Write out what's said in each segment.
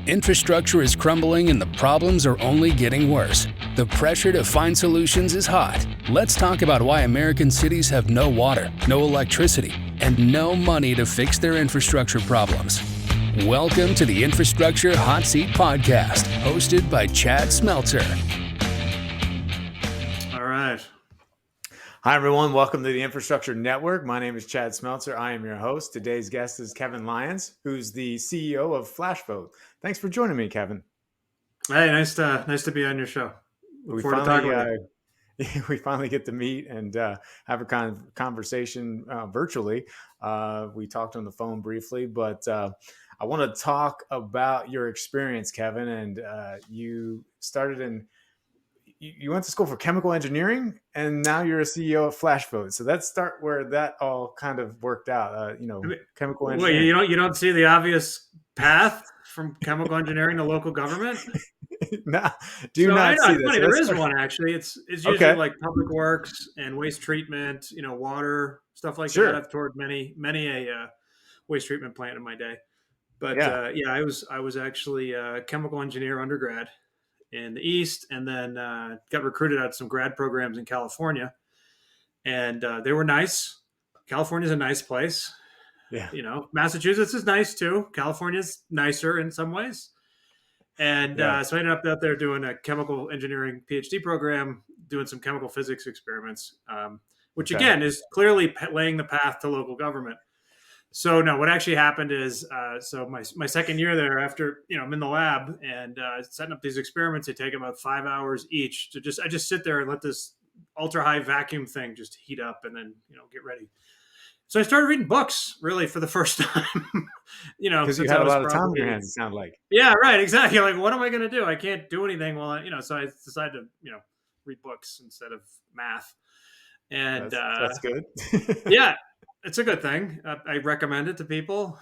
Infrastructure is crumbling and the problems are only getting worse. The pressure to find solutions is hot. Let's talk about why American cities have no water, no electricity, and no money to fix their infrastructure problems. Welcome to the Infrastructure Hot Seat Podcast, hosted by Chad Smeltzer. All right. Hi, everyone. Welcome to the Infrastructure Network. My name is Chad Smeltzer. I am your host. Today's guest is Kevin Lyons, who's the CEO of FlashVote. Thanks for joining me, Kevin. Hey, nice to be on your show. We finally get to meet and have a conversation virtually. We talked on the phone briefly, but I want to talk about your experience, Kevin. And you started you went to school for chemical engineering, and now you're a CEO of FlashVote. So let's start where that all kind of worked out. Chemical engineering. Wait, you don't see the obvious path from chemical engineering to local government? No, not see this. Funny, there is one actually. It's usually like public works and waste treatment, water, stuff like that. I've toured many a waste treatment plant in my day. But I was actually a chemical engineer undergrad in the East, and then got recruited out to some grad programs in California, and they were nice. California's a nice place. Yeah. Massachusetts is nice too. California's nicer in some ways. And so I ended up out there doing a chemical engineering PhD program, doing some chemical physics experiments, which again is clearly laying the path to local government. So no, what actually happened is, so my second year there, after I'm in the lab and setting up these experiments, they take about 5 hours each to I just sit there and let this ultra high vacuum thing just heat up and then get ready. So I started reading books really for the first time. Because you had a lot of time on your hands. It sounded like. Yeah, right, exactly. Like, what am I going to do? I can't do anything while So I decided to read books instead of math. And that's good. Yeah. It's a good thing. I recommend it to people.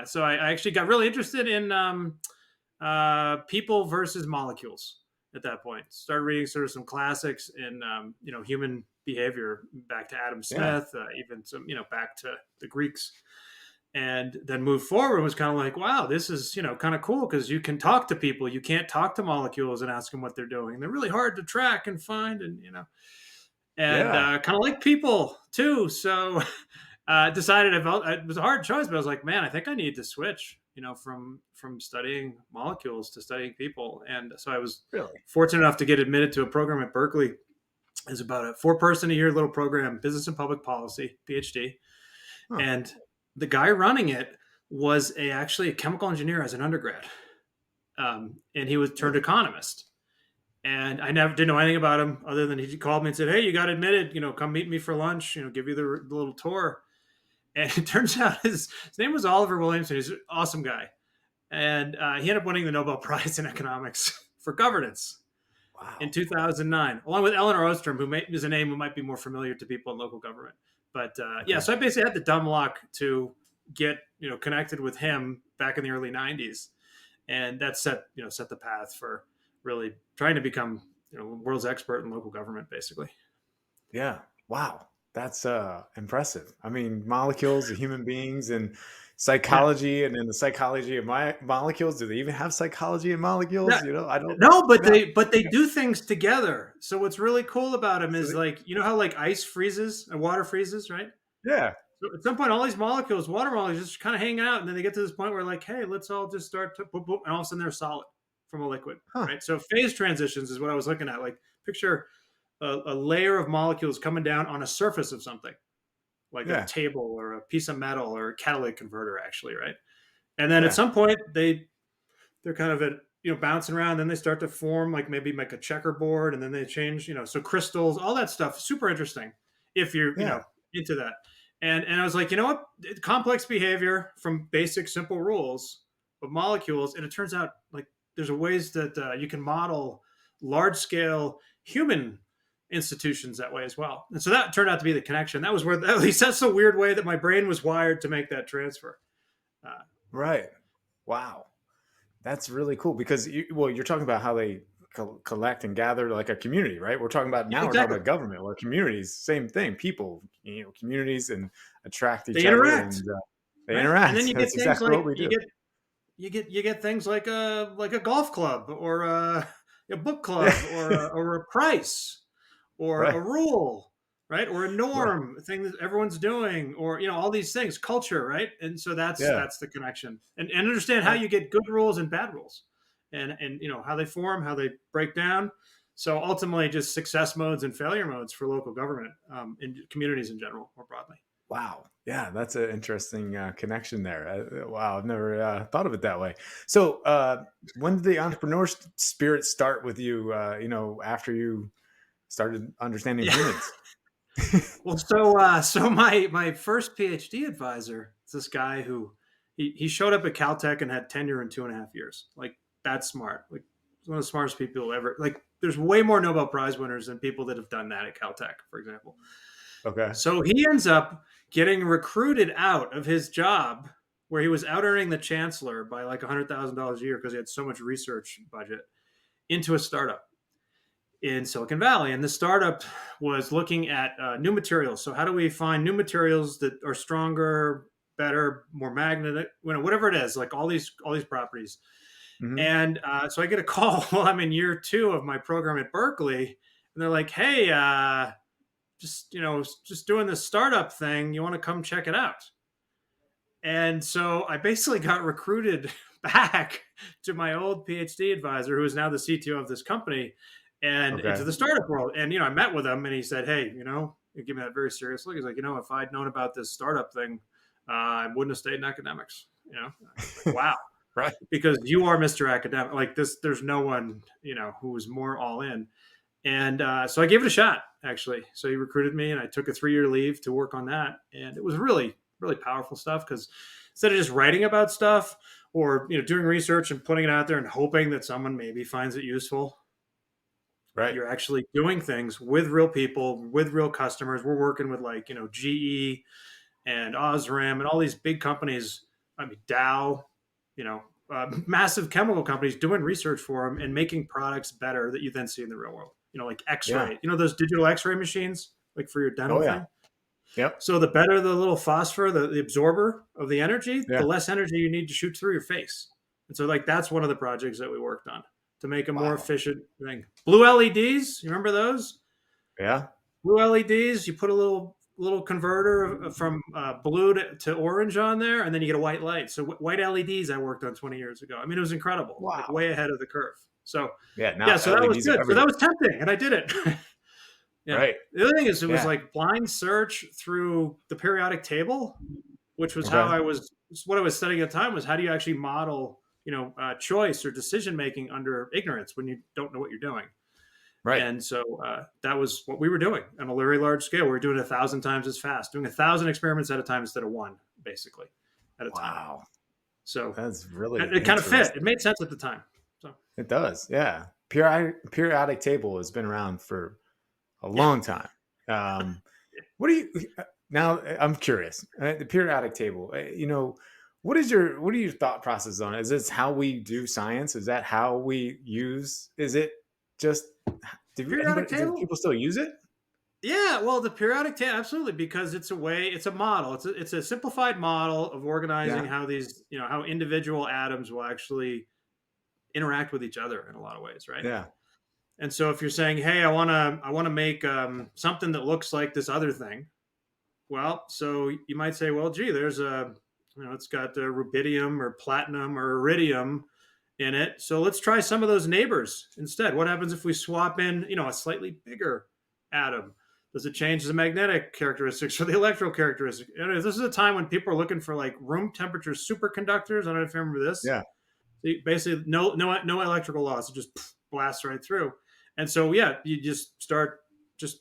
So I actually got really interested in people versus molecules at that point. Started reading sort of some classics in human behavior, back to Adam Smith, even some back to the Greeks, and then moved forward. Was kind of like, wow, this is kind of cool because you can talk to people. You can't talk to molecules and ask them what they're doing. They're really hard to track and find, and kind of like people too. So decided it was a hard choice, but I was like, man, I think I need to switch, from studying molecules to studying people. And so I was fortunate enough to get admitted to a program at Berkeley. It's about a 4-person a year little program, business and public policy, PhD. Huh. And the guy running it was actually a chemical engineer as an undergrad. And he was turned economist. And I never didn't know anything about him other than he called me and said, hey, you got admitted, come meet me for lunch, give you the little tour. And it turns out his name was Oliver Williamson. He's an awesome guy. And he ended up winning the Nobel Prize in economics for governance in 2009, along with Eleanor Ostrom, who is a name who might be more familiar to people in local government. But so I basically had the dumb luck to get, connected with him back in the early 90s. And that set the path for really trying to become, world's expert in local government, basically. Yeah. Wow. That's impressive. I mean, molecules of human beings and psychology, and then the psychology of molecules. Do they even have psychology in molecules? Yeah. I don't know. But they do things together. So what's really cool about them is how like ice freezes and water freezes, right? Yeah. So at some point, all these molecules, water molecules, just kind of hanging out, and then they get to this point where like, hey, let's all just start to boop, boop, and all of a sudden they're solid from a liquid, right? So phase transitions is what I was looking at. Like picture a layer of molecules coming down on a surface of something, like a table or a piece of metal or a catalytic converter, actually, right? And then at some point they're kind of bouncing around. Then they start to form like maybe like a checkerboard, and then they change, so crystals, all that stuff, super interesting if you're into that. And I was like, what? Complex behavior from basic, simple rules of molecules. And it turns out like there's ways that you can model large scale human institutions that way as well. And so that turned out to be the connection. That was where, at least that's the weird way that my brain was wired to make that transfer. Right. Wow. That's really cool because you're talking about how they collect and gather like a community, right? We're talking about now. We're talking about government or communities. Same thing. People, communities and attract each other. Interact. And they interact. And then you get That's things exactly like what we do. you get things like a golf club or a book Yeah. club or a price or Right. a rule, right? Or a Right. norm, a thing that everyone's doing, or all these things, culture, right? And so Yeah. that's the connection, and understand how Uh, you get good rules and bad rules, and how they form, how they break down. So ultimately, just success modes and failure modes for local government, and communities in general, more broadly. wow. Yeah, that's an interesting connection there. Wow, I've never thought of it that way. So, when did the entrepreneur spirit start with you? After you started understanding Yeah. humans. Well, so my first PhD advisor is this guy who he showed up at Caltech and had tenure in 2.5 years. Like, that's smart. Like, he's one of the smartest people ever. Like, there's way more Nobel Prize winners than people that have done that at Caltech, for example. Okay. So he ends up getting recruited out of his job where he was out earning the chancellor by like $100,000 a year because he had so much research budget, into a startup in Silicon Valley. And the startup was looking at new materials. So how do we find new materials that are stronger, better, more magnetic, whatever it is, like all these properties. Hmm. And so I get a call while I'm in year 2 of my program at Berkeley, and they're like, "Hey, just doing this startup thing. You want to come check it out?" And so I basically got recruited back to my old PhD advisor, who is now the CTO of this company, and into Okay. the startup world. And I met with him, and he said, "Hey, he gave me that very seriously. He's like, if I'd known about this startup thing, I wouldn't have stayed in academics." I was like, "Wow." Right. Because you are Mr. Academic. Like this, there's no one, who was more all in. And so I gave it a shot, actually. So he recruited me, and I took a 3-year leave to work on that. And it was really, really powerful stuff, because instead of just writing about stuff or doing research and putting it out there and hoping that someone maybe finds it useful, Right. you're actually doing things with real people, with real customers. We're working with like GE and Osram and all these big companies. I mean Dow, massive chemical companies, doing research for them and making products better that you then see in the real world. Like Yeah. X-ray. Those digital X-ray machines, like for your dental Oh yeah. thing. Yep. So the better the little phosphor, the absorber of the energy, the Yeah. less energy you need to shoot through your face. And so like that's one of the projects that we worked on to make a more Wow. efficient thing. Blue LEDs, you remember those? Yeah. Blue LEDs, you put a little converter from blue to orange on there, and then you get a white light. So white LEDs I worked on 20 years ago. I mean, it was incredible, like Wow. way ahead of the curve. So Yeah. Now yeah, so that was LEDs are good. So that everywhere. was tempting, and I did it. Yeah. Right. The other thing is, it was Yeah. like blind search through the periodic table, which was Okay. what I was studying at the time, was how do you actually model, choice or decision making under ignorance when you don't know what you're doing. Right. And so that was what we were doing on a very large scale. We were doing 1,000 times as fast, doing 1,000 experiments at a time instead of one, basically, at a time. Wow. So That's really it kind of fit. interesting. It made sense at the time. So It does. Yeah. Periodic table has been around for a yeah, long time. What do you now? I'm curious. The periodic table. What are your thought process on it? Is this how we do science? Is that how we use? Is it just? periodic Do table. people still use it? Yeah, well, the periodic table, absolutely, because it's a model. It's a simplified model of organizing Yeah. how these, how individual atoms will actually interact with each other in a lot of ways, right? Yeah. And so if you're saying, "Hey, I want to make something that looks like this other thing," well, so you might say, "Well, gee, there's it's got rubidium or platinum or iridium in it. So let's try some of those neighbors instead. What happens if we swap in, a slightly bigger atom? Does it change the magnetic characteristics or the electrical characteristics?" This is a time when people are looking for like room temperature superconductors. I don't know if you remember this. Yeah. So basically, no electrical loss. It just blasts right through. And so, yeah, you just start just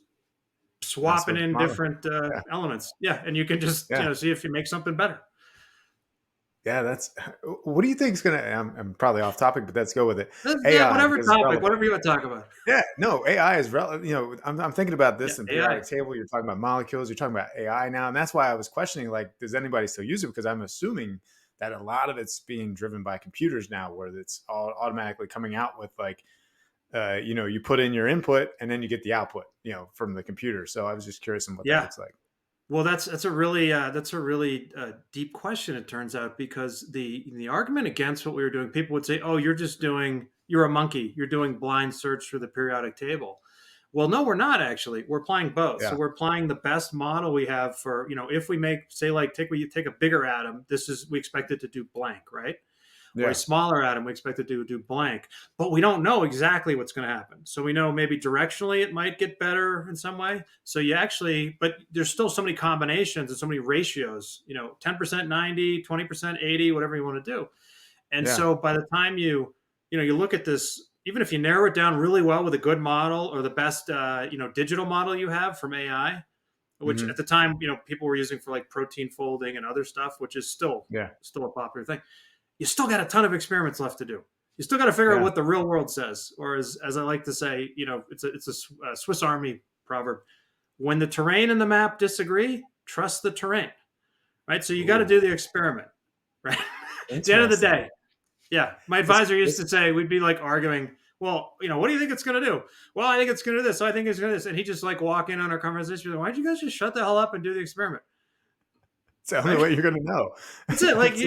That's swapping what's in modern. different Yeah. elements. Yeah, and you can just Yeah. see if you make something better. Yeah. That's. What do you think is gonna? I'm probably off topic, but let's go with it. Yeah, AI whatever because it's topic, relevant. whatever you want to talk about. Yeah, no, AI is relevant. I'm thinking about Yeah, this in AI. periodic table. You're talking about molecules. You're talking about AI now, and that's why I was questioning. Like, does anybody still use it? Because I'm assuming that a lot of it's being driven by computers now, where it's all automatically coming out with like, you put in your input and then you get the output, from the computer. So I was just curious on what that Yeah. looks like. Well, that's a really deep question. It turns out, because the argument against what we were doing, people would say, "Oh, you're a monkey. You're doing blind search through the periodic table." Well, no, we're not actually. We're applying both. So Yeah. we're applying the best model we have for, if we make, say, like take a bigger atom. We expect it to do blank, right? Or a Yeah. smaller atom, we expect it to do blank, but we don't know exactly what's going to happen. So we know maybe directionally it might get better in some way. So but there's still so many combinations and so many ratios, 10% 90, 20% 80, whatever you want to do. And Yeah. so by the time you look at this, even if you narrow it down really well with a good model or the best, digital model you have from AI, which Hmm. at the time, people were using for like protein folding and other stuff, which is Yeah. still a popular thing. You still got a ton of experiments left to do. You still got to figure out Yeah. what the real world says, or as I like to say, it's a Swiss Army proverb: when the terrain and the map disagree, trust the terrain. Right. So you got to Ooh, do the experiment. Right. At the end of the interesting. day, yeah. My This, advisor used this, to say, we'd be like arguing. Well, what do you think it's going to do? Well, I think it's going to do this. So I think it's going to do this. And he just like walk in on our conversation. Like, why don't you guys just shut the hell up and do the experiment? tell me Right. what you're going to know. That's it. Like That's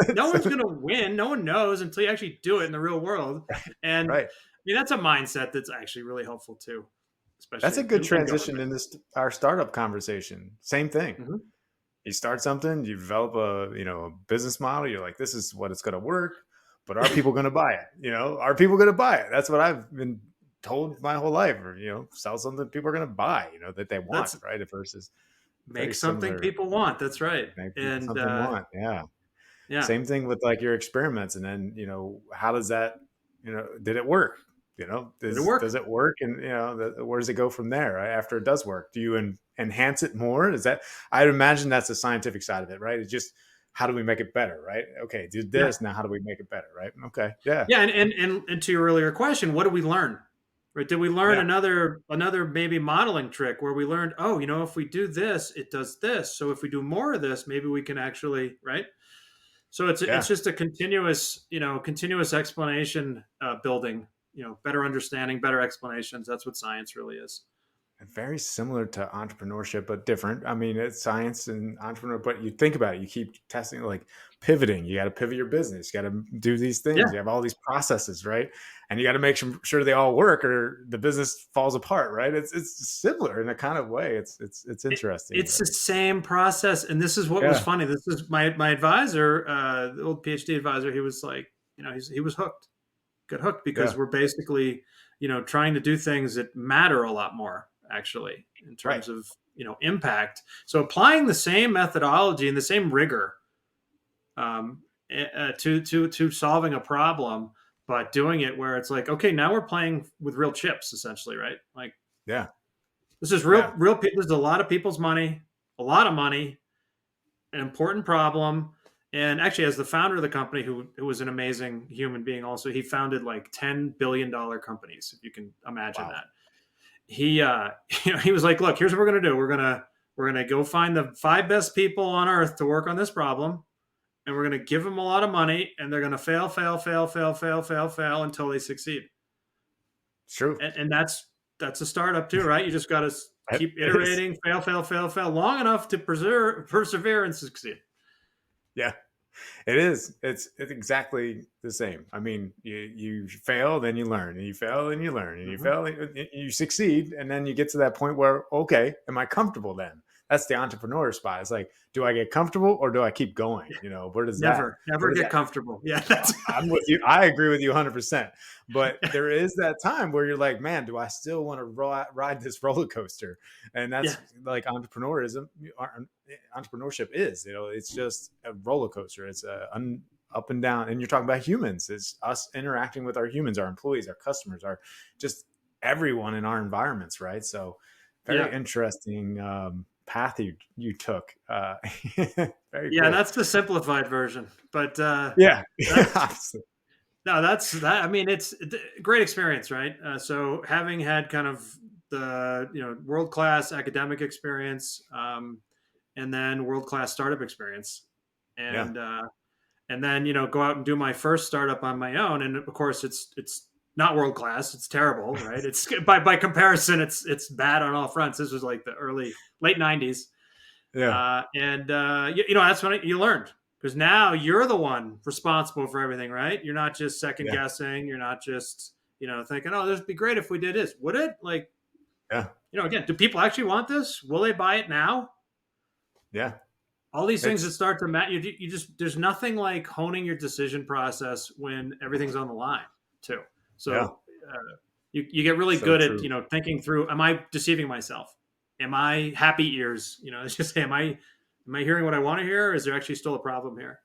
it. no one's going to win. No one knows until you actually do it in the real world. And Right. that's a mindset that's actually really helpful too, That's especially a good in transition government. in this our startup conversation. Same thing. Mhm. You start something, you develop a business model. You're like, this is what it's going to work, but are people going to buy it? Are people going to buy it? That's what I've been told my whole life. Or sell something people are going to buy. That they want, That's right? Versus very make something similar. people want. That's right. Make people And something want. Yeah. yeah, Same thing with like your experiments, and then how does that did it work? did it Does work? it work? And where does it go from there, right? After it does work, do you enhance it more? Is that, I'd imagine that's the scientific side of it, right? It's just, how do we make it better, right? Okay, did Yeah. this, now how do we make it better, right? Okay, yeah. Yeah. And to your earlier question, what did we learn? Right? Did we learn Yeah. another maybe modeling trick where we learned, oh, if we do this, it does this. So if we do more of this, maybe we can actually, right? So it's Yeah. just a continuous explanation building, better understanding, better explanations. That's what science really is. Very similar to entrepreneurship, but different. I mean, it's science and entrepreneur, but you think about it, you keep testing, like pivoting. You got to pivot your business. You got to do these things. Yeah, You have all these processes, right? And you got to make sure they all work, or the business falls apart, right? It's similar in a kind of way. It's interesting. it's the same process. And this is what was Yeah, funny. This is my advisor, the old PhD advisor. He was like, he was hooked, got hooked, because yeah, we're basically, trying to do things that matter a lot more, actually, in right. terms of, impact. So applying the same methodology and the same rigor, to solving a problem, but doing it where it's like, okay, now we're playing with real chips, essentially, right? Like, Yeah, this is yeah, this is a lot of people's money, a lot of money, an important problem. And actually, as the founder of the company, who was an amazing human being, also, he founded like $10 billion companies, if you can imagine wow, that. He he was like, look, here's what we're gonna do. We're gonna go find the 5 best people on earth to work on this problem, and we're going to give them a lot of money, and they're going to fail, fail, fail, fail, fail, fail, fail until they succeed. it's true. And that's a startup too, right? You just got to It keep is. iterating, fail, fail, fail, fail, long enough to persevere and succeed. Yeah. It is. It's exactly the same. I mean, you fail, then you learn, and you fail, and you learn, and you Mm-hmm. fail, and you succeed, and then you get to that point where, okay, am I comfortable then? That's the entrepreneur spot. It's like, do I get comfortable or do I keep going? Where does that? Where Never does get that? comfortable. Yeah, that's I'm with you. I agree with you 100%. But there is that time where you're like, man, do I still want to ride this roller coaster? And yeah, that's like entrepreneurship is. It's just a roller coaster. It's up and down. And you're talking about humans. It's us interacting with our humans, our employees, our customers, our just everyone in our environments, right? So very yeah, interesting path you took. Very yeah. cool. That's the simplified version, but Yeah. that's no, that's that. I mean, it's a great experience, right? So having had kind of the world class academic experience, and then world class startup experience, Yeah. and then go out and do my first startup on my own, and of course it's not world class, it's terrible, right? It's by comparison, it's bad on all fronts. This was like the late '90s, Yeah. That's when you learned, because now you're the one responsible for everything, right? You're not just second Yeah. guessing. You're not just, thinking, oh, this would be great if we did this. Would it? Like, Yeah. again, do people actually want this? Will they buy it now? Yeah. All these things that It's, start to matter, you just, there's nothing like honing your decision process when everything's on the line too. yeah, So you get really so good at, true. thinking through, am I deceiving myself? Am I happy ears? It's just, am I hearing what I want to hear? Or is there actually still a problem here?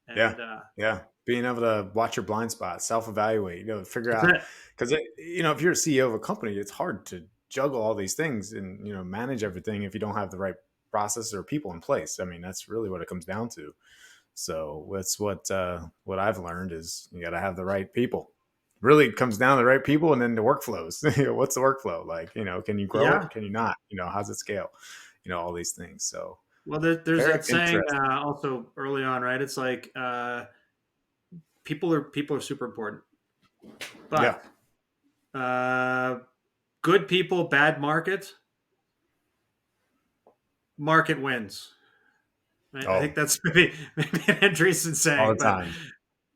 Yeah. And Yeah. Being able to watch your blind spots, self-evaluate, figure that's out, it. because if you're a CEO of a company, it's hard to juggle all these things and, manage everything if you don't have the right process or people in place. I mean, that's really what it comes down to. So that's what I've learned is you got to have the right people. Really, it comes down to the right people, and then the workflows. What's the workflow like? Can you grow Yeah. it? Can you not? How's it scale? All these things. So Well, there's very that saying interesting. also early on, right? It's like people are super important, Yeah. but good people, bad market wins. Right? I think Oh, that's maybe an Andreessen all saying, the but time.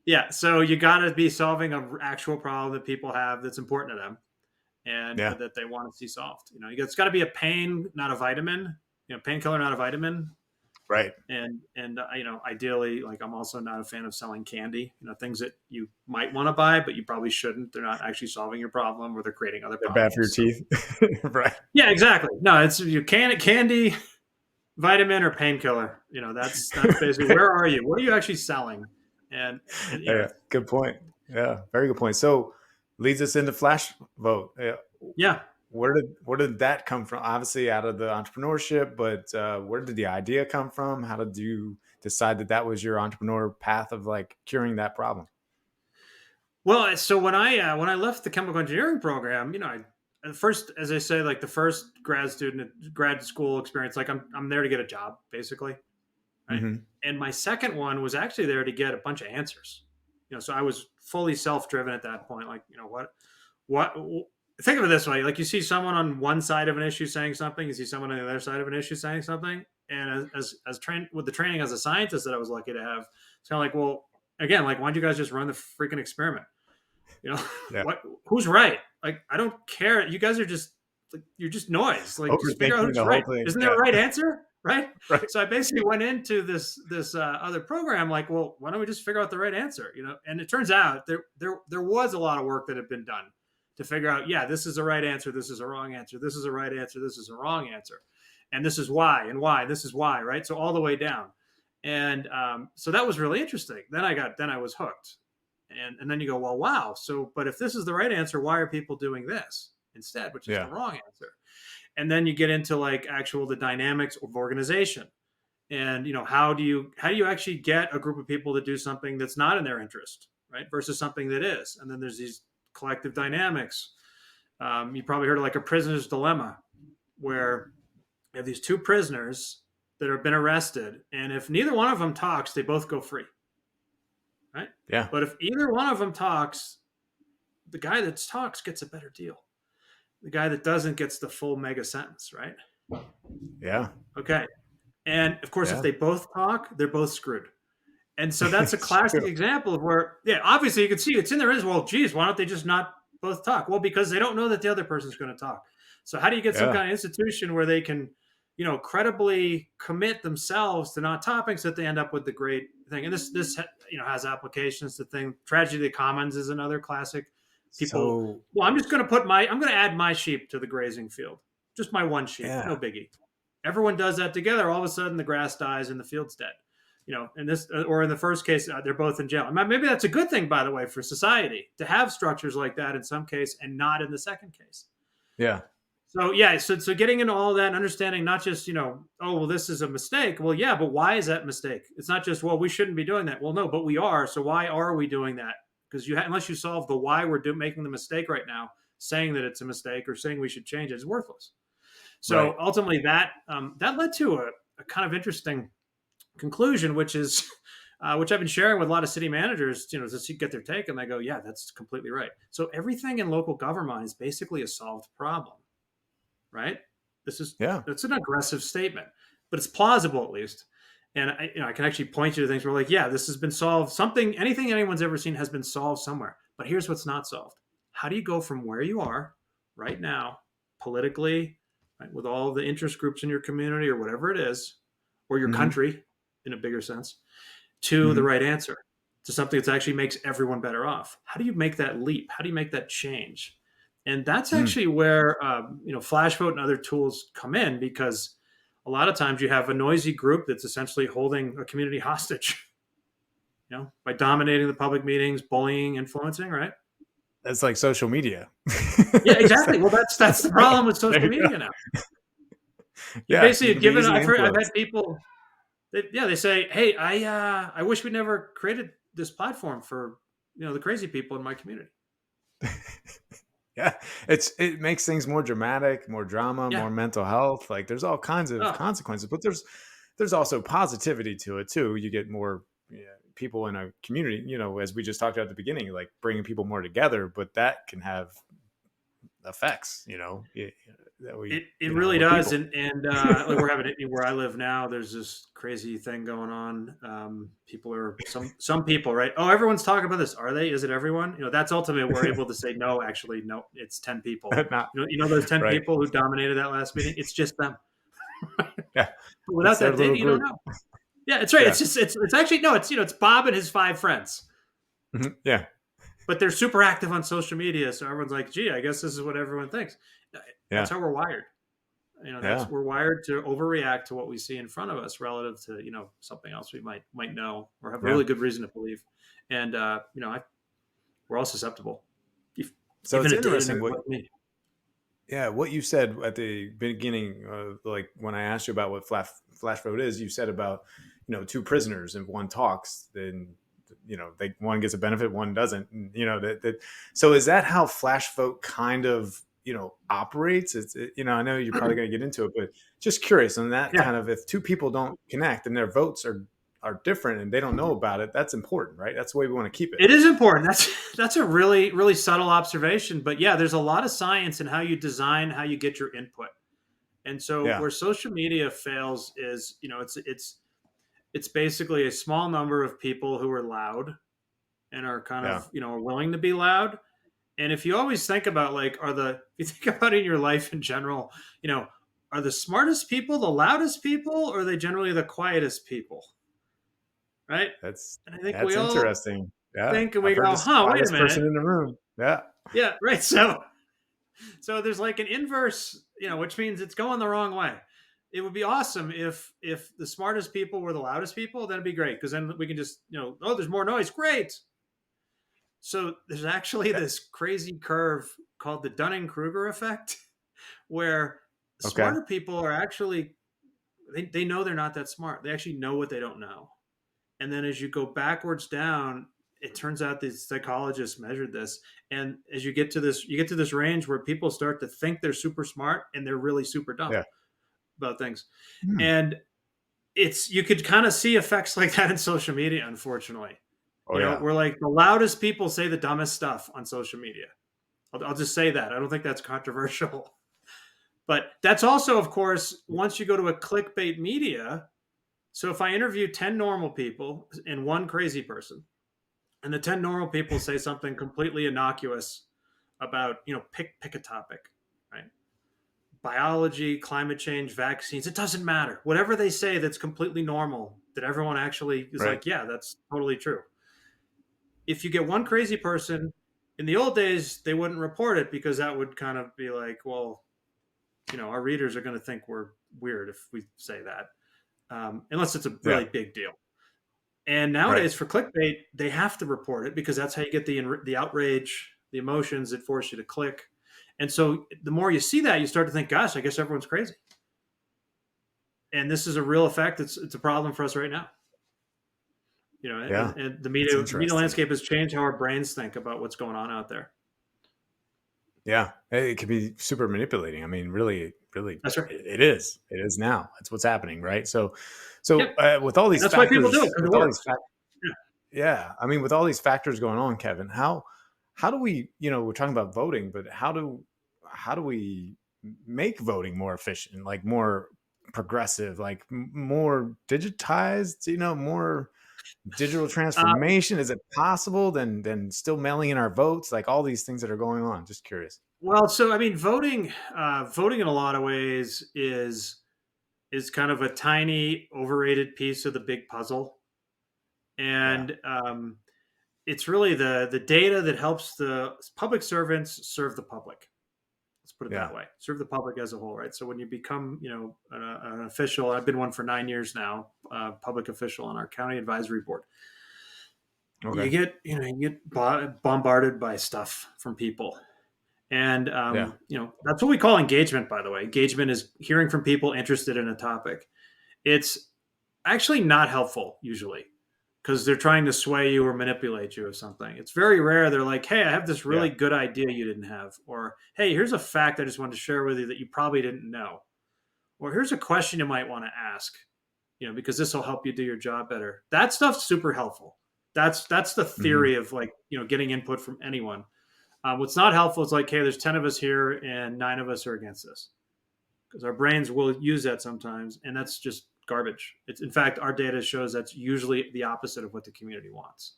yeah. So you got to be solving an actual problem that people have that's important to them, and Yeah. that they want to see solved. It's got to be a pain, not a vitamin. Painkiller, not a vitamin. Right. And ideally, like, I'm also not a fan of selling candy. Things that you might want to buy, but you probably shouldn't. They're not actually solving your problem, or they're creating other They're bad for your problems. So teeth. Right. yeah, exactly. No, it's you candy, vitamin, or painkiller. That's basically, where are you? What are you actually selling? And Yeah. Good point. Yeah. Very good point. So leads us into flash vote. Yeah. yeah. Where did that come from? Obviously out of the entrepreneurship, but where did the idea come from? How did you decide that was your entrepreneur path of like curing that problem? Well, so when I left the chemical engineering program, first, as I say, like the first grad school experience, like I'm there to get a job, basically, right? Hmm. And my second one was actually there to get a bunch of answers. So I was fully self-driven at that point. Like, what think of it this way: like, you see someone on one side of an issue saying something, you see someone on the other side of an issue saying something, and as trained with the training as a scientist that I was lucky to have, it's kind of like, well, again, like, why don't you guys just run the freaking experiment? You know, Yeah. who's right? Like, I don't care. You guys are just, like, you're just noise. Like, just figure out Overthinking who's the whole right. thing. Isn't there Yeah. a right answer? Right. Right. So I basically went into this other program like, well, why don't we just figure out the right answer? And it turns out there was a lot of work that had been done to figure out, yeah, this is a right answer, this is a wrong answer, this is a right answer, this is a wrong answer, and this is why, and why, this is why, right? So all the way down. And so that was really interesting. Then I was hooked. And then you go, well, wow. So, but if this is the right answer, why are people doing this instead, which is the Yeah. wrong answer? And then you get into like the dynamics of organization. And how do you actually get a group of people to do something that's not in their interest, right, versus something that is? And then there's these collective dynamics. You probably heard of like a prisoner's dilemma, where you have these two prisoners that have been arrested, and if neither one of them talks, they both go free, right? Yeah. But if either one of them talks, the guy that talks gets a better deal. The guy that doesn't gets the full mega sentence, right? Yeah. Okay. And of course, if Yeah. they both talk, they're both screwed. And so that's a It's classic true. example of where, yeah, obviously you can see it's in there as well. Geez, why don't they just not both talk? Well, because they don't know that the other person's going to talk. So how do you get some Yeah. kind of institution where they can, credibly commit themselves to not talking, so that they end up with the great thing? And this has applications to things. Tragedy of the commons is another classic. People, So well, I'm going to add my sheep to the grazing field, just my one sheep, yeah. no biggie. Everyone does that together. All of a sudden, the grass dies and the field's dead. In this, or in the first case, they're both in jail. Maybe that's a good thing, by the way, for society to have structures like that in some case, and not in the second case. Yeah. So yeah, so getting into all that and understanding, not just, oh, well, this is a mistake. Well, yeah, but why is that mistake? It's not just, well, we shouldn't be doing that. Well, no, but we are. So why are we doing that? Because unless you solve the why we're making the mistake right now, saying that it's a mistake or saying we should change it is worthless. So Right. ultimately, that led to a kind of interesting conclusion, which is which I've been sharing with a lot of city managers, to get their take, and they go, yeah, that's completely right. So everything in local government is basically a solved problem, right? Yeah. That's an aggressive statement. but it's plausible at least. And I can actually point you to things where like, yeah, this has been solved. Anything anyone's ever seen has been solved somewhere. But here's what's not solved. How do you go from where you are right now, politically, right, with all the interest groups in your community or whatever it is, or your country in a bigger sense, to the right answer, to something that actually makes everyone better off? How do you make that leap? How do you make that change? And that's actually where, Flash Vote and other tools come in, because a lot of times you have a noisy group that's essentially holding a community hostage, by dominating the public meetings, bullying, influencing, right? That's like social media. Yeah, exactly. Well, that's the problem with social media now. Basically, I've had people, they say, hey, I wish we never created this platform for, the crazy people in my community. Yeah, it makes things more dramatic, more drama, more mental health. Like there's all kinds of consequences, but there's also positivity to it too. You get more people in a community, as we just talked about at the beginning, like bringing people more together, but that can have effects, it really does. And like we're having it where I live now, there's this crazy thing going on. People are some people, right? Oh, everyone's talking about this. Are they? Is it everyone? That's ultimately we're able to say, no, actually, no, it's 10 people. Those 10 people who dominated that last meeting, it's just them. Yeah. But without that data, you don't know. Yeah, it's right. Yeah. It's actually, no, it's Bob and his 5 friends. Yeah. But they're super active on social media. So everyone's like, gee, I guess this is what everyone thinks. That's how we're wired. We're wired to overreact to what we see in front of us relative to, something else we might know or have a really good reason to believe. And, we're all susceptible. So it's interesting what you said at the beginning, like when I asked you about what flash vote is, you said about, 2 prisoners and one talks, then, one gets a benefit, one doesn't, so is that how flash vote kind of, operates? I know you're probably going to get into it, but just curious on that kind of, if 2 people don't connect and their votes are different and they don't know about it, that's important, right? That's the way we want to keep it. It is important. That's a really, really subtle observation, but there's a lot of science in how you design, how you get your input. And so where social media fails is, it's basically a small number of people who are loud and are kind of, are willing to be loud. And if you always think about if you think about it in your life in general, are the smartest people the loudest people, or are they generally the quietest people? Right? That's interesting. Yeah. Think and we go, wait a minute. Person in the room. Yeah. Yeah. Right. So there's like an inverse, which means it's going the wrong way. It would be awesome if the smartest people were the loudest people. That'd be great, because then we can just, there's more noise. Great. So there's actually this crazy curve called the Dunning-Kruger effect, where smarter people are actually, they know they're not that smart. They actually know what they don't know. And then as you go backwards down, it turns out these psychologists measured this. And as you get to this range where people start to think they're super smart and they're really super dumb about things. And you could kind of see effects like that in social media, unfortunately. Where like the loudest people say the dumbest stuff on social media. I'll just say that. I don't think that's controversial. But that's also, of course, once you go to a clickbait media. So if I interview 10 normal people and 1 crazy person, and the 10 normal people say something completely innocuous about, pick a topic, right? Biology, climate change, vaccines, it doesn't matter. Whatever they say that's completely normal, that everyone actually is like, yeah, that's totally true. If you get 1 crazy person, in the old days, they wouldn't report it, because that would kind of be like, well, our readers are going to think we're weird if we say that. Unless it's a really big deal. And nowadays for clickbait, they have to report it, because that's how you get the outrage, the emotions that force you to click. And so the more you see that, you start to think, gosh, I guess everyone's crazy. And this is a real effect. It's a problem for us right now. And the media landscape has changed how our brains think about what's going on out there. Yeah, it can be super manipulating. I mean, really, that's right. It is now. That's what's happening, right? So with all these, that's factors, why people do it. I mean, with all these factors going on, Kevin, how do we, we're talking about voting, but how do we make voting more efficient, like more progressive, like more digitized, more digital Uh, transformation? Is it possible than still mailing in our votes? Like all these things that are going on. Just curious. well, so I mean, voting in a lot of ways is kind of a tiny, overrated piece of the big puzzle, Yeah. and it's really the data that helps the public servants serve the public. Let's put it Yeah. that way. Serve the public as a whole, right? So when you become, an official, I've been one for 9 years now, public official on our county advisory board. Okay. You get bombarded by stuff from people, and Yeah. that's what we call engagement. By the way, engagement is hearing from people interested in a topic. It's actually not helpful usually because they're trying to sway you or manipulate you or something. It's very rare. They're like, hey, I have this Yeah. really good idea you didn't have. Or, hey, here's a fact I just wanted to share with you that you probably didn't know. Or here's a question you might want to ask, because this will help you do your job better. That stuff's super helpful. That's the Hmm. theory of like, getting input from anyone. What's not helpful is like, hey, there's 10 of us here and 9 of us are against this. Because our brains will use that sometimes, and that's just garbage. It's, in fact, our data shows that's usually the opposite of what the community wants.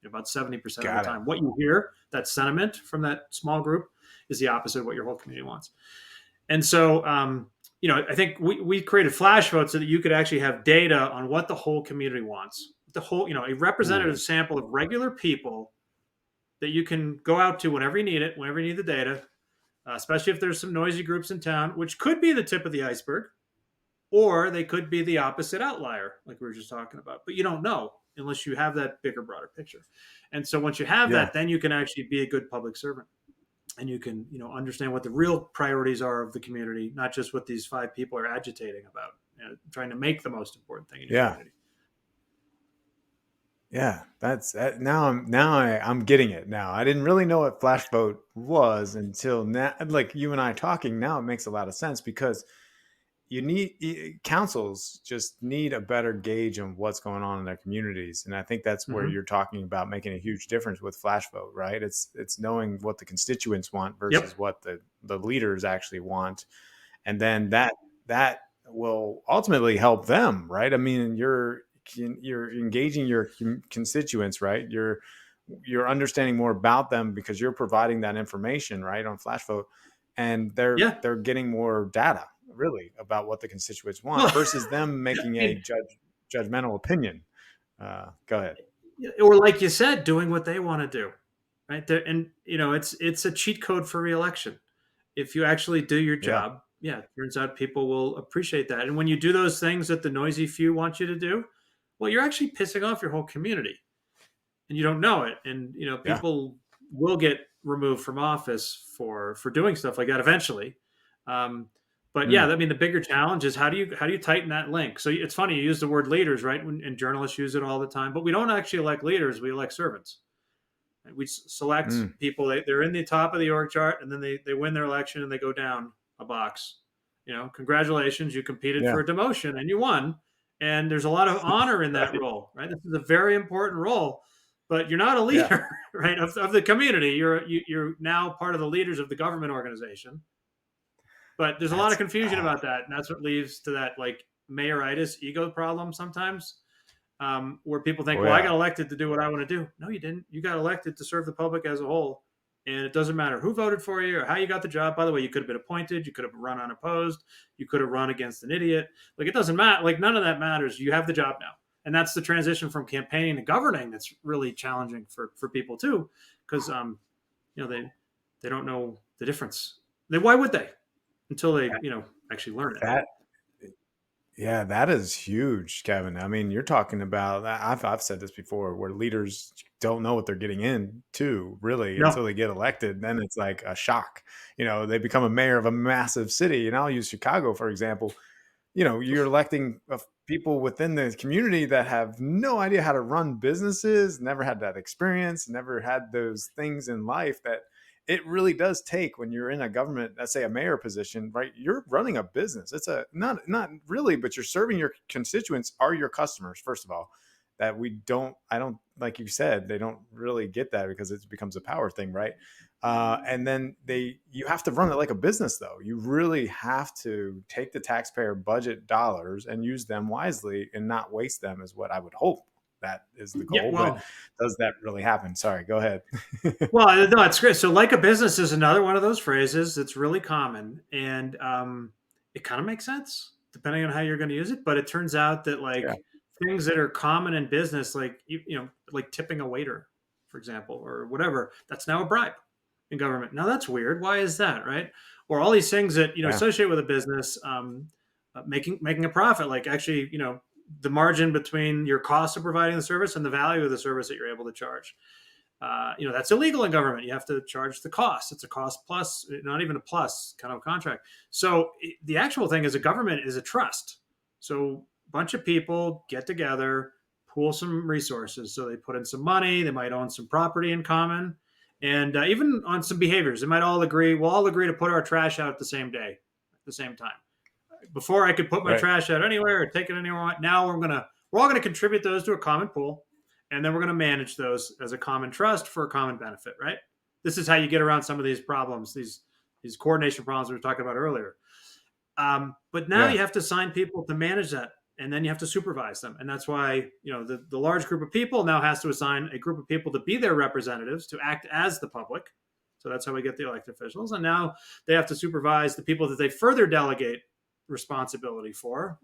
About 70% of the Got it. time, what you hear, that sentiment from that small group, is the opposite of what your whole community wants. And so, I think we created flash votes so that you could actually have data on what the whole community wants. The whole, a representative Ooh. sample of regular people that you can go out to whenever you need it, whenever you need the data, especially if there's some noisy groups in town, which could be the tip of the iceberg, or they could be the opposite outlier, like we were just talking about. But you don't know unless you have that bigger, broader picture. And so once you have Yeah. that, then you can actually be a good public servant, and you can, understand what the real priorities are of the community, not just what these 5 people are agitating about, trying to make the most important thing in your Yeah. community. Yeah, that's that. I'm getting it now. I didn't really know what flash vote was until now. Like you and I talking now, it makes a lot of sense because councils just need a better gauge on what's going on in their communities, and I think that's where Mm-hmm. you're talking about making a huge difference with flash vote, right? It's knowing what the constituents want Yep. versus what the leaders actually want, and then that will ultimately help them, right? I mean, you're engaging your constituents, right? You're understanding more about them because you're providing that information, right, on flash vote, and Yeah. they're getting more data really about what the constituents want Well, versus them I making a mean, judgmental opinion. Go ahead. or like you said, doing what they want to do, right there. And it's a cheat code for reelection. If you actually do your Yeah. job, yeah, it turns out people will appreciate that. And when you do those things that the noisy few want you to do, well, you're actually pissing off your whole community, and you don't know it. And Yeah. people will get removed from office for doing stuff like that eventually. Um, but yeah, Mm. I mean, the bigger challenge is how do you tighten that link? So it's funny you use the word leaders, right? And journalists use it all the time, but we don't actually elect leaders; we elect servants. And we select Mm. people. They're in the top of the org chart, and then they win their election and they go down a box. Congratulations, you competed Yeah. for a demotion and you won. And there's a lot of honor in that Right. role, right? This is a very important role, but you're not a Yeah. leader, right, of the community. You're now part of the leaders of the government organization. But there's a lot of That's confusion about that, and that's what leads to that like mayoritis ego problem sometimes, where people think, oh well, I yeah. got elected to do what I want to do. No, you didn't. You got elected to serve the public as a whole. And it doesn't matter who voted for you or how you got the job. By the way, you could have been appointed. You could have run unopposed. You could have run against an idiot. Like, it doesn't matter. Like, none of that matters. You have the job now. And that's the transition from campaigning to governing that's really challenging for people, too, because, they don't know the difference. Why would they? Until they, actually learn it. That Yeah, that is huge, Kevin. I mean, you're talking about, I've said this before, where leaders don't know what they're getting into really No. until they get elected. Then it's like a shock. They become a mayor of a massive city. And I'll use Chicago, for example. You're electing people within the community that have no idea how to run businesses, never had that experience, never had those things in life that it really does take when you're in a government, let's say a mayor position, right? You're running a business. It's not really, but you're serving your constituents are your customers, first of all. that I don't, like you said, they don't really get that because it becomes a power thing, right? And then you have to run it like a business, though. You really have to take the taxpayer budget dollars and use them wisely and not waste them, is what I would hope. That is the Yeah, goal. well, But does that really happen? Sorry, go ahead. well, no, it's great. So, like a business is another one of those phrases that's really common, and it kind of makes sense depending on how you're going to use it. But it turns out that Yeah. things that are common in business, like like tipping a waiter, for example, or whatever, that's now a bribe in government. Now that's weird. Why is that, right? Or all these things that Yeah. associate with a business, making a profit, like actually the margin between your cost of providing the service and the value of the service that you're able to charge. That's illegal in government. You have to charge the cost. It's a cost plus, not even a plus kind of contract. So the actual thing is a government is a trust. So a bunch of people get together, pool some resources. So they put in some money. They might own some property in common, and even on some behaviors. They might all agree. We'll all agree to put our trash out at the same day, at the same time. Before I could put my trash out anywhere or take it anywhere. Now we're all gonna contribute those to a common pool, and then we're gonna manage those as a common trust for a common benefit. Right? This is how you get around some of these problems, these coordination problems we were talking about earlier. But now you have to assign people to manage that, and then you have to supervise them, and that's why the large group of people now has to assign a group of people to be their representatives to act as the public. So that's how we get the elected officials, and now they have to supervise the people that they further delegate responsibility for,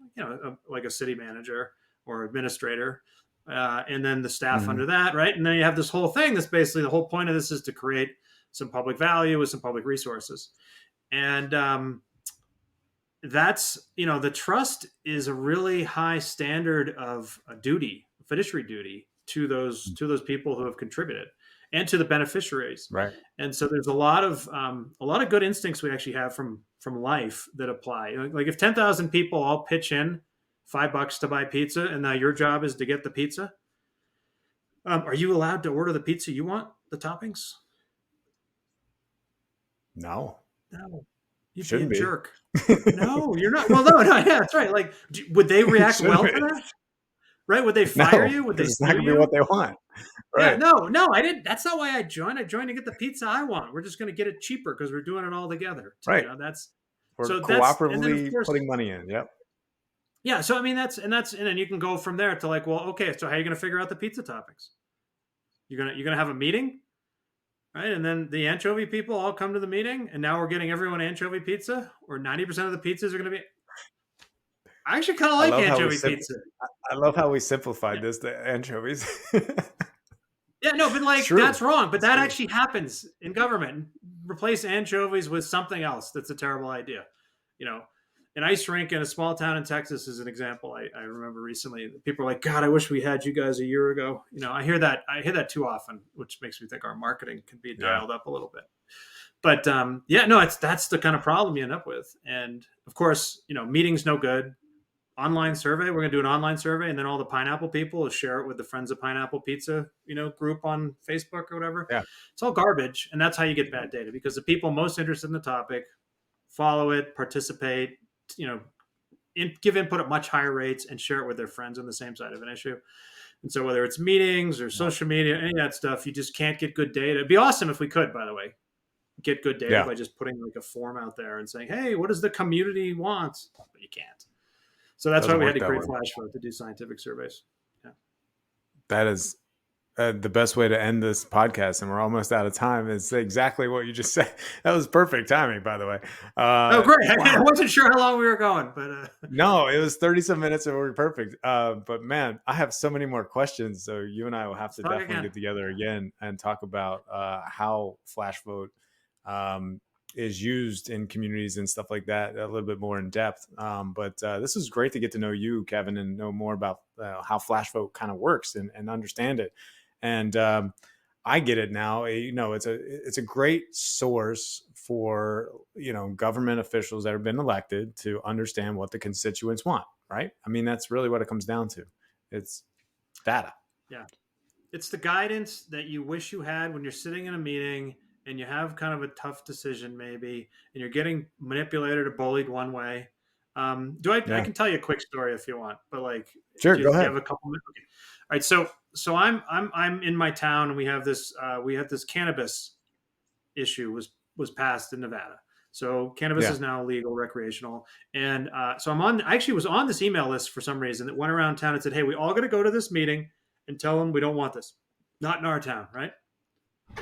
like a city manager or administrator, and then the staff under that, right? And then you have this whole thing that's basically the whole point of this is to create some public value with some public resources. And that's, the trust is a really high standard of a duty, fiduciary duty to those people who have contributed and to the beneficiaries. Right. And so there's a lot of good instincts we actually have from life that apply. Like if 10,000 people all pitch in $5 to buy pizza, and now your job is to get the pizza, are you allowed to order the pizza you want, the toppings? No. You'd Shouldn't be a be. jerk. No, you're not. Well, no, yeah, that's right. Like, would they react well to that? Right? Would they fire you? Would they? It's not gonna be what they want. Right. Yeah, no, I didn't. That's not why I joined. I joined to get the pizza I want. We're just going to get it cheaper because we're doing it all together. Right. We're cooperatively putting money in. Yep. Yeah. So I mean, and then you can go from there to like, well, okay. So how are you going to figure out the pizza toppings? You're gonna have a meeting, right? And then the anchovy people all come to the meeting, and now we're getting everyone anchovy pizza, or 90% of the pizzas are going to be. I actually kind of like anchovy pizza. I love how we simplified this, the anchovies. Yeah, no, but that's wrong. But that actually happens in government. Replace anchovies with something else. That's a terrible idea. An ice rink in a small town in Texas is an example. I remember recently, people are like, God, I wish we had you guys a year ago. I hear that too often, which makes me think our marketing can be dialed up a little bit. But that's the kind of problem you end up with. And of course, meetings no good. Online survey. We're going to do an online survey, and then all the pineapple people will share it with the Friends of Pineapple Pizza, group on Facebook or whatever. Yeah. It's all garbage. And that's how you get bad data, because the people most interested in the topic follow it, participate, give input at much higher rates, and share it with their friends on the same side of an issue. And so whether it's meetings or social media, any of that stuff, you just can't get good data. It'd be awesome if we could, by the way, get good data by just putting like a form out there and saying, hey, what does the community want? But you can't. So that's why we had to create FlashVote to do scientific surveys. Yeah. That is the best way to end this podcast, and we're almost out of time. Is exactly what you just said. That was perfect timing, by the way. Oh, great. Wow. I wasn't sure how long we were going, but no, it was 37 minutes and we were perfect. But man, I have so many more questions. So you and I will have to definitely get together again and talk about how FlashVote is used in communities and stuff like that a little bit more in depth. But this was great to get to know you, Kevin, and know more about how FlashVote kind of works and understand it. And I get it now. It's a great source for, government officials that have been elected to understand what the constituents want, right? I mean, that's really what it comes down to. It's data. Yeah. It's the guidance that you wish you had when you're sitting in a meeting and you have kind of a tough decision maybe, and you're getting manipulated or bullied one way. I can tell you a quick story if you want, but sure, go ahead. You have a couple minutes? right. So I'm in my town, and we have this cannabis issue was passed in Nevada. So cannabis is now legal, recreational. And so I actually was on this email list for some reason that went around town and said, hey, we all got to go to this meeting and tell them we don't want this. Not in our town, right?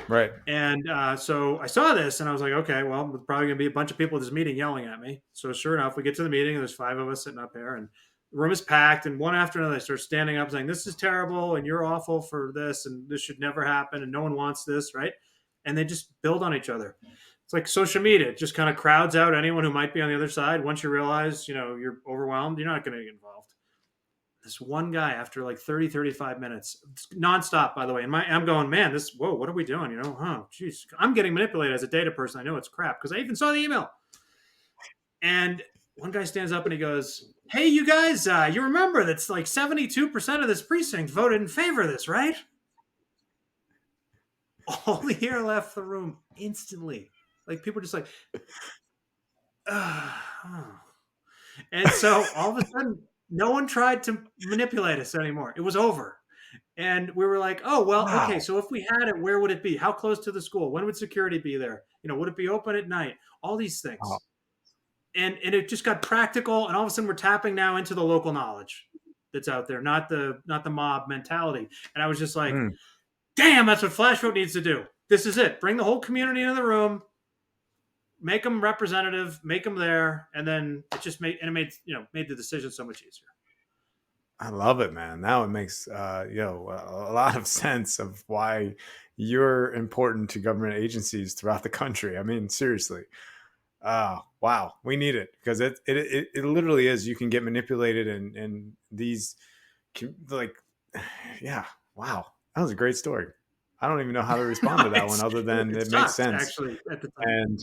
Right. And so I saw this and I was like, okay, well, there's probably going to be a bunch of people at this meeting yelling at me. So sure enough, we get to the meeting and there's 5 of us sitting up there and the room is packed. And one after another, they start standing up saying, this is terrible and you're awful for this and this should never happen and no one wants this, right? And they just build on each other. It's like social media. It just kind of crowds out anyone who might be on the other side. Once you realize, you're overwhelmed, you're not going to get involved. This one guy, after like 30, 35 minutes, nonstop, by the way. And I'm going, man, whoa, what are we doing? Geez, I'm getting manipulated as a data person. I know it's crap because I even saw the email. And one guy stands up and he goes, hey, you guys, you remember that's like 72% of this precinct voted in favor of this, right? All the air left the room instantly. Like people just like, and so all of a sudden, no one tried to manipulate us anymore. It was over. And we were like, oh, well, wow. Okay. So if we had it, where would it be? How close to the school? When would security be there? Would it be open at night? All these things. Wow. And it just got practical. And all of a sudden we're tapping now into the local knowledge that's out there, not the mob mentality. And I was just like, damn, that's what Flash Vote needs to do. This is it. Bring the whole community into the room, make them representative, make them there, and then it just made the decision so much easier. I love it, man. Now it makes a lot of sense of why you're important to government agencies throughout the country. I mean, seriously. Wow, we need it because it literally is. You can get manipulated and these wow. That was a great story. I don't even know how to respond to that one other than it makes sense. Actually, at the time.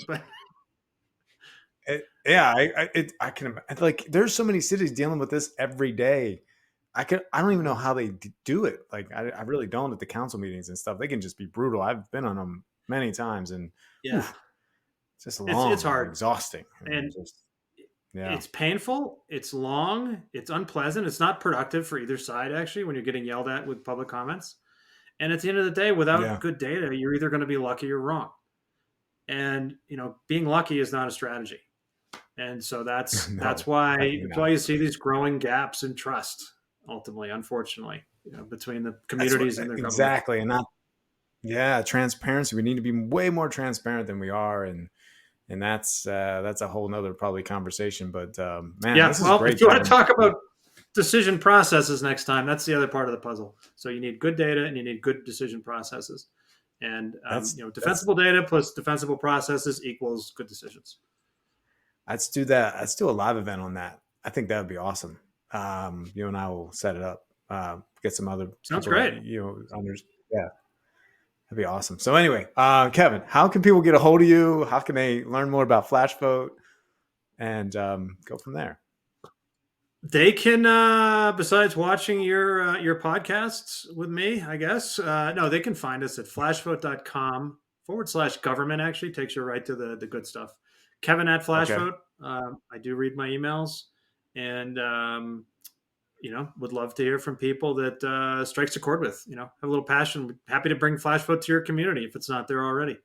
I can like. There's so many cities dealing with this every day. I don't even know how they do it. Like I really don't at the council meetings and stuff. They can just be brutal. I've been on them many times, and it's just long. It's hard, exhausting, and it's painful. It's long. It's unpleasant. It's not productive for either side. Actually, when you're getting yelled at with public comments. And at the end of the day, without good data, you're either going to be lucky or wrong. And, being lucky is not a strategy. And so that's why you see these growing gaps in trust, ultimately, unfortunately, between the communities and their government. Exactly. And transparency. We need to be way more transparent than we are. And that's a whole nother probably conversation. But man, this is great. If you want to talk about decision processes next time, that's the other part of the puzzle. So you need good data and you need good decision processes, and defensible data plus defensible processes equals good decisions. Let's do that. Let's do a live event on that. I think that would be awesome. You and I will set it up. Get some other sounds great. That'd be awesome. So anyway, Kevin, how can people get a hold of you? How can they learn more about Flash Vote and go from there? They can, besides watching your podcasts with me, I guess, they can find us at flashvote.com/government. Actually takes you right to the good stuff. Kevin at Flashvote. Okay. I do read my emails and, would love to hear from people that strikes a chord with, have a little passion. Happy to bring Flashvote to your community if it's not there already.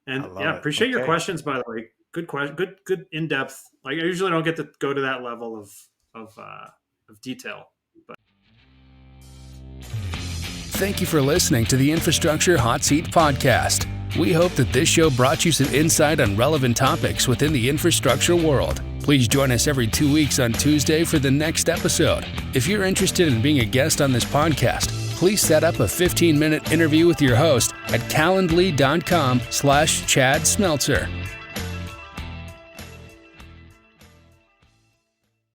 And appreciate your questions, by the way. Good question. Good in-depth. Like I usually don't get to go to that level of detail. But thank you for listening to the Infrastructure Hot Seat Podcast. We hope that this show brought you some insight on relevant topics within the infrastructure world. Please join us every 2 weeks on Tuesday for the next episode. If you're interested in being a guest on this podcast, please set up a 15-minute interview with your host at calendly.com/Chad Smeltzer.